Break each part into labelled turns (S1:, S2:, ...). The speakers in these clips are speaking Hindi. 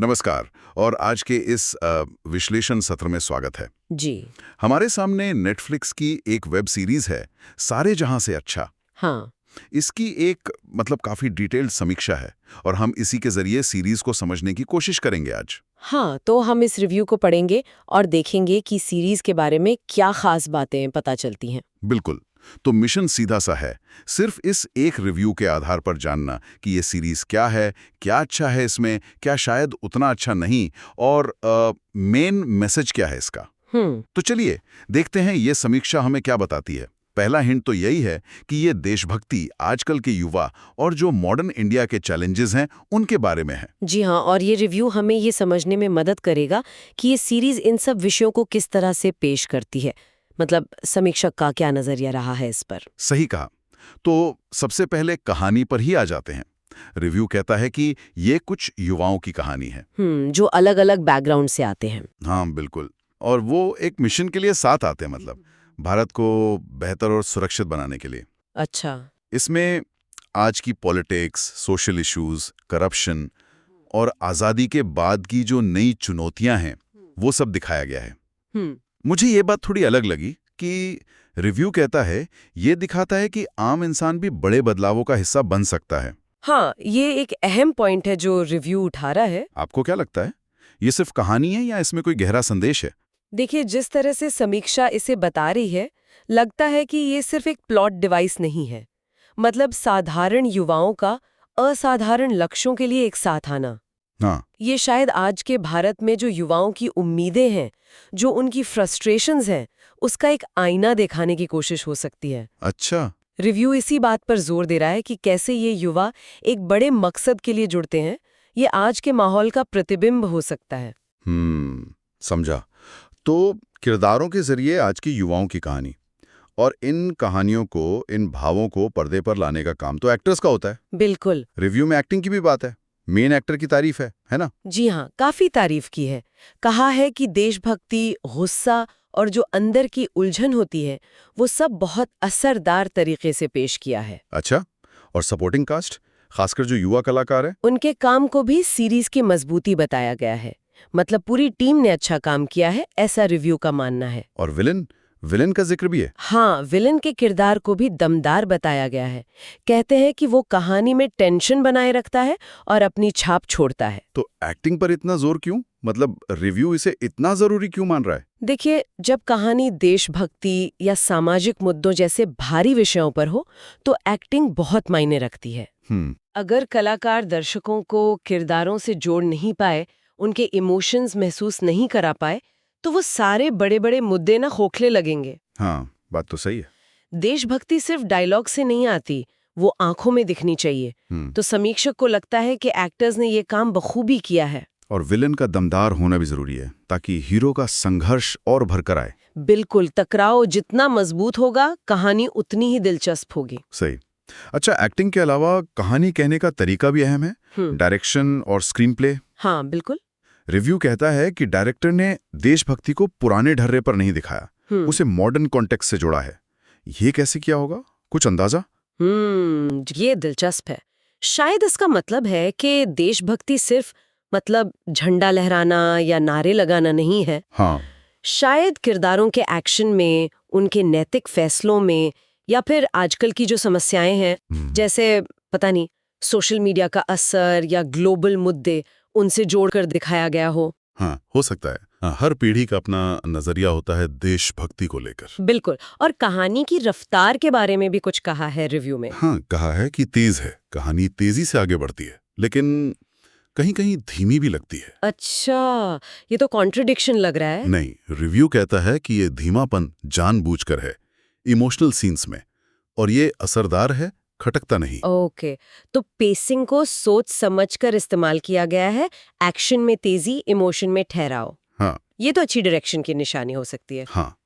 S1: नमस्कार और आज के इस विश्लेषण सत्र में स्वागत है।
S2: जी।
S1: हमारे सामने नेटफ्लिक्स की एक वेब सीरीज है, सारे जहां से अच्छा।
S2: हाँ।
S1: इसकी एक काफी डिटेल्ड समीक्षा है और हम इसी के जरिए सीरीज को समझने की कोशिश करेंगे आज।
S2: हाँ, तो हम इस रिव्यू को पढ़ेंगे और देखेंगे कि सीरीज के बारे में क्या खास बातें पता चलती हैं।
S1: बिल्कुल। तो मिशन सीधा सा है, सिर्फ इस एक रिव्यू के आधार पर जानना कि ये सीरीज क्या है, क्या अच्छा है इसमें, क्या शायद उतना अच्छा नहीं, और मेन मैसेज क्या है इसका। तो चलिए देखते हैं ये समीक्षा हमें क्या बताती है। पहला हिंट तो यही है कि ये देशभक्ति आजकल के युवा और जो मॉडर्न इंडिया के चैलेंजेस हैं उनके बारे में है।
S2: जी हाँ, और ये रिव्यू हमें ये समझने में मदद करेगा कि ये सीरीज इन सब विषयों को किस तरह से पेश करती है। मतलब समीक्षक का क्या नजरिया रहा है इस पर।
S1: सही कहा। तो सबसे पहले कहानी पर ही आ जाते हैं। रिव्यू कहता है कि ये कुछ युवाओं की कहानी है,
S2: जो अलग अलग बैकग्राउंड से आते हैं।
S1: हाँ बिल्कुल, और वो एक मिशन के लिए साथ आते हैं, मतलब भारत को बेहतर और सुरक्षित बनाने के लिए।
S2: अच्छा।
S1: इसमें आज की पॉलिटिक्स, सोशल इश्यूज, करप्शन और आज़ादी के बाद की जो नई चुनौतियां हैं वो सब दिखाया गया है। मुझे ये बात थोड़ी अलग लगी कि रिव्यू कहता है ये दिखाता है कि आम इंसान भी बड़े बदलावों का हिस्सा बन सकता है।
S2: हाँ, ये एक अहम पॉइंट है जो रिव्यू उठा रहा है।
S1: आपको क्या लगता है, ये सिर्फ कहानी है या इसमें कोई गहरा संदेश है?
S2: देखिए, जिस तरह से समीक्षा इसे बता रही है, लगता है कि ये सिर्फ एक प्लॉट डिवाइस नहीं है। मतलब साधारण युवाओं का असाधारण लक्ष्यों के लिए एक साथ आना।
S1: हाँ।
S2: ये शायद आज के भारत में जो युवाओं की उम्मीदें हैं, जो उनकी फ्रस्ट्रेशंस हैं, उसका एक आईना दिखाने की कोशिश हो सकती है।
S1: अच्छा।
S2: रिव्यू इसी बात पर जोर दे रहा है कि कैसे ये युवा एक बड़े मकसद के लिए जुड़ते हैं। ये आज के माहौल का प्रतिबिंब हो सकता है।
S1: समझा। तो किरदारों के जरिए आज की युवाओं की कहानी, और इन कहानियों को, इन भावों को पर्दे पर लाने का काम तो एक्टर्स का होता है।
S2: बिल्कुल।
S1: रिव्यू में एक्टिंग की भी बात है, मेन एक्टर की तारीफ है ना?
S2: जी हाँ, काफी तारीफ की है। कहा है कि देशभक्ति, गुस्सा और जो अंदर की उलझन होती है, वो सब बहुत असरदार तरीके से पेश किया है।
S1: अच्छा, और सपोर्टिंग कास्ट, खासकर जो युवा कलाकार है?
S2: उनके काम को भी सीरीज की मजबूती बताया गया है। मतलब पूरी टीम ने अच्छा काम किया है, ऐसा रिव्यू का मानना है।
S1: और विलन का जिक्र भी है?
S2: हाँ, विलन के किरदार को भी दमदार बताया गया है। कहते हैं कि वो कहानी में टेंशन बनाए रखता है और अपनी छाप छोड़ता है।
S1: तो एक्टिंग पर इतना जोर क्यों? मतलब रिव्यू इसे इतना जरूरी क्यों मान रहा है?
S2: देखिए, जब कहानी देशभक्ति या सामाजिक मुद्दों जैसे भारी विषयों पर हो, तो एक्टिंग बहुत मायने रखती है। अगर कलाकार दर्शकों को किरदारों से जोड़ नहीं पाए, उनके इमोशंस महसूस नहीं करा पाए, तो वो सारे बड़े बड़े मुद्दे ना खोखले लगेंगे।
S1: हाँ, बात तो सही है।
S2: देशभक्ति सिर्फ डायलॉग से नहीं आती, वो आंखों में दिखनी चाहिए। तो समीक्षक को लगता है कि एक्टर्स ने ये काम बखूबी किया है।
S1: और विलन का दमदार होना भी जरूरी है, ताकि हीरो का संघर्ष और भरकर आए।
S2: बिल्कुल, टकराव जितना मजबूत होगा, कहानी उतनी ही दिलचस्प होगी।
S1: सही। अच्छा, एक्टिंग के अलावा कहानी कहने का तरीका भी अहम है, डायरेक्शन और स्क्रीन प्ले।
S2: हाँ, बिल्कुल।
S1: रिव्यू कहता है कि डायरेक्टर ने देशभक्ति को पुराने ढर्रे पर नहीं दिखाया, उसे मॉडर्न कॉन्टेक्स्ट से जोड़ा है। ये कैसे किया होगा, कुछ अंदाजा?
S2: ये दिलचस्प है। शायद इसका मतलब है कि देशभक्ति सिर्फ झंडा लहराना या नारे लगाना नहीं है।
S1: हाँ।
S2: शायद किरदारों के एक्शन में, उनके नैतिक फैसलों में, या फिर आजकल की जो समस्याएं हैं, जैसे पता नहीं सोशल मीडिया का असर या ग्लोबल मुद्दे, उनसे जोड़कर दिखाया गया हो।
S1: हाँ, हो सकता है। हाँ, हर पीढ़ी का अपना नजरिया होता है देशभक्ति को लेकर।
S2: बिल्कुल। और कहानी की रफ्तार के बारे में भी कुछ कहा है रिव्यू में।
S1: हाँ, कहा है कि तेज है, कहानी तेजी से आगे बढ़ती है, लेकिन कहीं कहीं धीमी भी लगती है।
S2: अच्छा, ये तो कॉन्ट्रडिक्शन लग रहा है।
S1: नहीं, रिव्यू कहता है कि ये धीमापन जानबूझकर है, इमोशनल सीन्स में, और ये असरदार है, खटकता नहीं।
S2: ओके, तो पेसिंग को सोच समझकर इस्तेमाल किया गया है, एक्शन में तेजी, इमोशन में ठहराव।
S1: हाँ,
S2: ये तो अच्छी डायरेक्शन की निशानी हो सकती है।
S1: हाँ,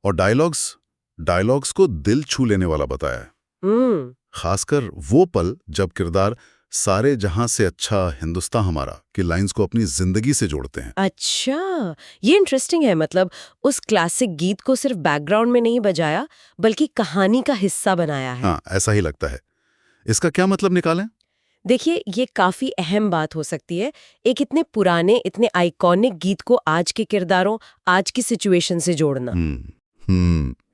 S1: और डायलॉग्स को दिल छू लेने वाला बताया है। खासकर वो पल जब किरदार सारे जहां से अच्छा हिंदुस्तान हमारा की लाइंस को अपनी जिंदगी से जोड़ते हैं।
S2: अच्छा, ये इंटरेस्टिंग है। मतलब उस क्लासिक गीत को सिर्फ बैकग्राउंड में नहीं बजाया, बल्कि कहानी का हिस्सा बनाया है।
S1: हाँ, ऐसा ही लगता है। इसका क्या मतलब निकालें?
S2: देखिए, ये काफी अहम बात हो सकती है। एक इतने पुराने, इतने आइकॉनिक गीत को आज के किरदारों, आज की सिचुएशन से जोड़ना,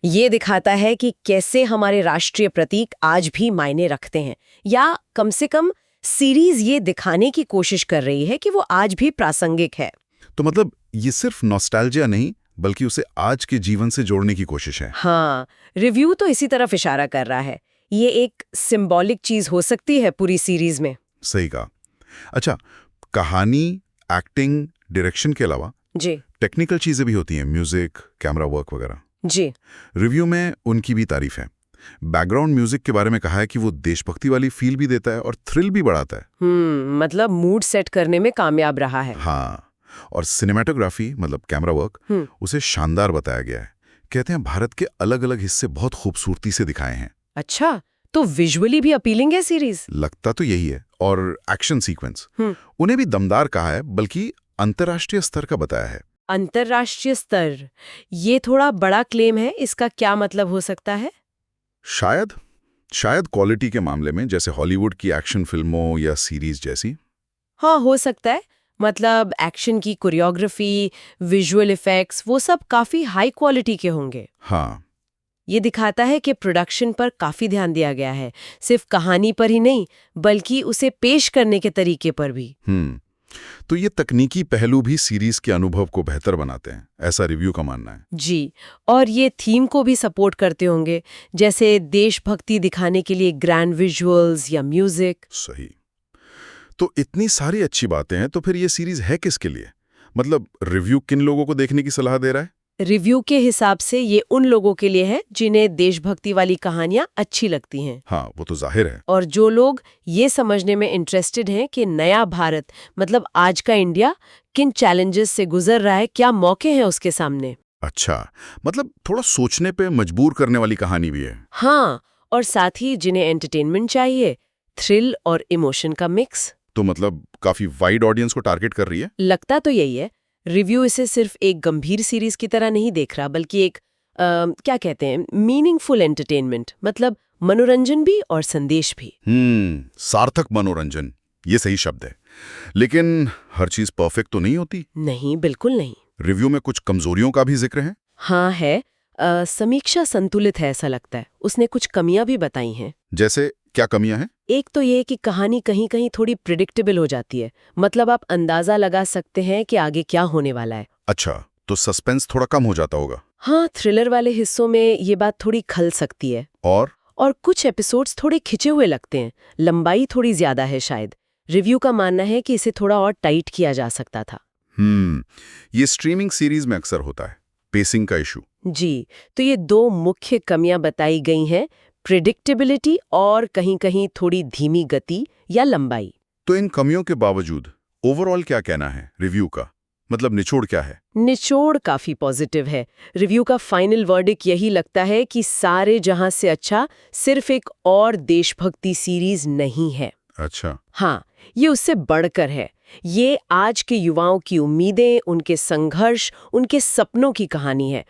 S2: ये दिखाता है कि कैसे हमारे राष्ट्रीय प्रतीक आज भी मायने रखते हैं, या कम से कम सीरीज ये दिखाने की कोशिश कर रही है कि वो आज भी प्रासंगिक है।
S1: तो मतलब ये सिर्फ नॉस्टैल्जिया नहीं, बल्कि उसे आज के जीवन से जोड़ने की कोशिश है।
S2: हाँ, रिव्यू तो इसी तरफ इशारा कर रहा है। ये एक सिंबॉलिक चीज हो सकती है पूरी सीरीज में।
S1: सही कहा। अच्छा, कहानी, एक्टिंग, डायरेक्शन के अलावा
S2: जी
S1: टेक्निकल चीजें भी होती हैं, म्यूजिक, कैमरा वर्क वगैरह।
S2: जी
S1: रिव्यू में उनकी भी तारीफ है। बैकग्राउंड म्यूजिक के बारे में कहा है कि वो देशभक्ति वाली फील भी देता है और थ्रिल भी बढ़ाता है।
S2: मतलब मूड सेट करने में कामयाब रहा है।
S1: हाँ, और सिनेमेटोग्राफी मतलब कैमरा वर्क, उसे शानदार बताया गया है। कहते हैं भारत के अलग अलग हिस्से बहुत खूबसूरती से दिखाए हैं।
S2: अच्छा, तो विजुअली भी अपीलिंग है सीरीज।
S1: लगता तो यही है। और एक्शन सीक्वेंस उन्हें भी दमदार कहा है, बल्कि अंतर्राष्ट्रीय स्तर का बताया है।
S2: अंतर्राष्ट्रीय स्तर, ये थोड़ा बड़ा क्लेम है। इसका क्या मतलब हो सकता है?
S1: शायद क्वालिटी के मामले में, जैसे हॉलीवुड की एक्शन फिल्मों या सीरीज जैसी।
S2: हाँ, हो सकता है। मतलब एक्शन की कोरियोग्राफी, विजुअल इफेक्ट्स, वो सब काफी हाई क्वालिटी के होंगे।
S1: हाँ,
S2: ये दिखाता है कि प्रोडक्शन पर काफी ध्यान दिया गया है, सिर्फ कहानी पर ही नहीं, बल्कि उसे पेश करने के तरीके पर भी।
S1: तो ये तकनीकी पहलू भी सीरीज के अनुभव को बेहतर बनाते हैं, ऐसा रिव्यू का मानना है।
S2: जी, और ये थीम को भी सपोर्ट करते होंगे, जैसे देशभक्ति दिखाने के लिए ग्रैंड विजुअल्स या म्यूजिक।
S1: सही। तो इतनी सारी अच्छी बातें हैं, तो फिर ये सीरीज है किसके लिए? मतलब रिव्यू किन लोगों को देखने की सलाह दे रहा है?
S2: रिव्यू के हिसाब से ये उन लोगों के लिए है जिन्हें देशभक्ति वाली कहानियां अच्छी लगती हैं।
S1: हाँ, वो तो जाहिर है।
S2: और जो लोग ये समझने में इंटरेस्टेड हैं कि नया भारत, मतलब आज का इंडिया, किन चैलेंजेस से गुजर रहा है, क्या मौके हैं उसके सामने।
S1: अच्छा, मतलब थोड़ा सोचने पे मजबूर करने वाली कहानी भी है।
S2: हाँ, और साथ ही जिन्हें एंटरटेनमेंट चाहिए, थ्रिल और इमोशन का मिक्स।
S1: तो मतलब काफी वाइड ऑडियंस को टारगेट कर रही है।
S2: लगता तो यही है। रिव्यू इसे सिर्फ एक गंभीर सीरीज की तरह नहीं देख रहा, बल्कि एक क्या कहते हैं, मीनिंगफुल एंटरटेनमेंट, मतलब मनोरंजन भी और संदेश भी।
S1: सार्थक मनोरंजन, ये सही शब्द है। लेकिन हर चीज परफेक्ट तो नहीं होती।
S2: नहीं, बिल्कुल नहीं।
S1: रिव्यू में कुछ कमजोरियों का भी जिक्र है।
S2: हाँ है। समीक्षा संतुलित है ऐसा लगता है। उसने कुछ कमियां भी बताई हैं।
S1: जैसे क्या कमियां हैं?
S2: एक तो ये कि कहानी कहीं कहीं थोड़ी प्रिडिक्टेबल हो जाती है। मतलब आप अंदाजा लगा सकते हैं कि आगे क्या होने वाला है।
S1: अच्छा, तो सस्पेंस थोड़ा कम हो जाता होगा।
S2: हाँ, थ्रिलर वाले हिस्सों में ये बात थोड़ी खल सकती है।
S1: और
S2: कुछ एपिसोड्स थोड़े खिंचे हुए लगते हैं, लंबाई थोड़ी ज्यादा है शायद। रिव्यू का मानना है कि इसे थोड़ा और टाइट किया जा सकता था।
S1: ये स्ट्रीमिंग सीरीज में अक्सर होता है, पेसिंग का इशू।
S2: जी, तो ये दो मुख्य कमियां बताई गई हैं, प्रिडिक्टेबिलिटी और कहीं कहीं थोड़ी धीमी गति या लंबाई।
S1: तो इन कमियों के बावजूद ओवरऑल क्या कहना है रिव्यू का? मतलब निचोड़ क्या है?
S2: निचोड़ काफी पॉजिटिव है। रिव्यू का फाइनल वर्डिक्ट यही लगता है कि सारे जहां से अच्छा सिर्फ एक और देशभक्ति सीरीज नहीं है।
S1: अच्छा।
S2: हाँ, ये उससे बढ़कर है। ये आज के युवाओं की उम्मीदें, उनके संघर्ष, उनके सपनों की कहानी है।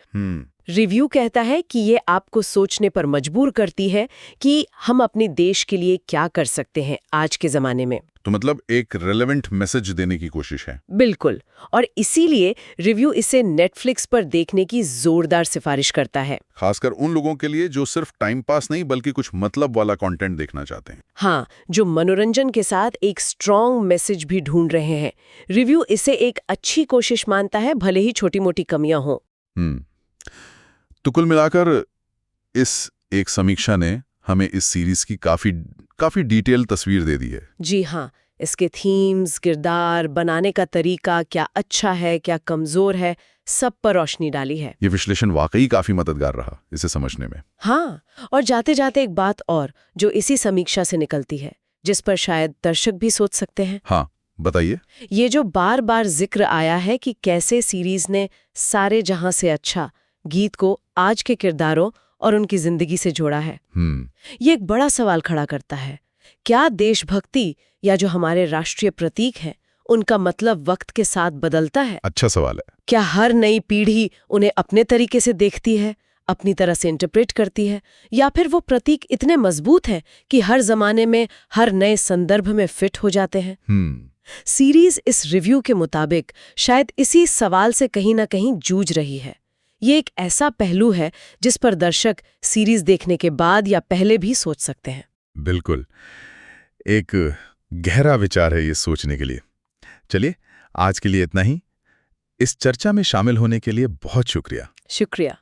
S2: रिव्यू कहता है कि ये आपको सोचने पर मजबूर करती है कि हम अपने देश के लिए क्या कर सकते हैं आज के जमाने में।
S1: तो मतलब एक रेलेवेंट मैसेज देने की कोशिश है।
S2: बिल्कुल, और इसीलिए रिव्यू इसे नेटफ्लिक्स पर देखने की जोरदार सिफारिश करता है,
S1: खासकर उन लोगों के लिए जो सिर्फ टाइम पास नहीं बल्कि कुछ मतलब वाला कंटेंट देखना चाहते हैं।
S2: हाँ, जो मनोरंजन के साथ एक स्ट्रॉन्ग मैसेज भी ढूंढ रहे हैं। रिव्यू इसे एक अच्छी कोशिश मानता है, भले ही छोटी मोटी कमियां हों।
S1: तो कुल मिलाकर इस एक समीक्षा ने हमें इस सीरीज की काफी डिटेल तस्वीर दे दी है।
S2: जी हाँ, इसके थीम्स, किरदार, बनाने का तरीका, क्या अच्छा है क्या कमजोर है, सब पर रोशनी डाली है।
S1: ये विश्लेषण वाकई काफी मददगार रहा इसे समझने में।
S2: हाँ, और जाते जाते एक बात और जो इसी समीक्षा से निकलती है, जिस पर शायद दर्शक भी सोच सकते हैं।
S1: हाँ, बताइए। ये
S2: जो बार बार जिक्र आया है कि कैसे सीरीज ने सारे जहां से अच्छा गीत को आज के किरदारों और उनकी जिंदगी से जोड़ा है। ये एक बड़ा सवाल खड़ा करता है। क्या देशभक्ति या जो हमारे राष्ट्रीय प्रतीक हैं, उनका मतलब वक्त के साथ बदलता है?
S1: अच्छा सवाल है।
S2: क्या हर नई पीढ़ी उन्हें अपने तरीके से देखती है, अपनी तरह से इंटरप्रेट करती है, या फिर वो प्रतीक इतने मजबूत हैं कि हर जमाने में हर नए संदर्भ में फिट हो जाते हैं। सीरीज इस रिव्यू के मुताबिक शायद इसी सवाल से कहीं ना कहीं जूझ रही है। ये एक ऐसा पहलू है जिस पर दर्शक सीरीज देखने के बाद या पहले भी सोच सकते हैं।
S3: बिल्कुल, एक गहरा विचार है ये सोचने के लिए। चलिए, आज के लिए इतना ही। इस चर्चा में शामिल होने के लिए बहुत शुक्रिया।
S2: शुक्रिया।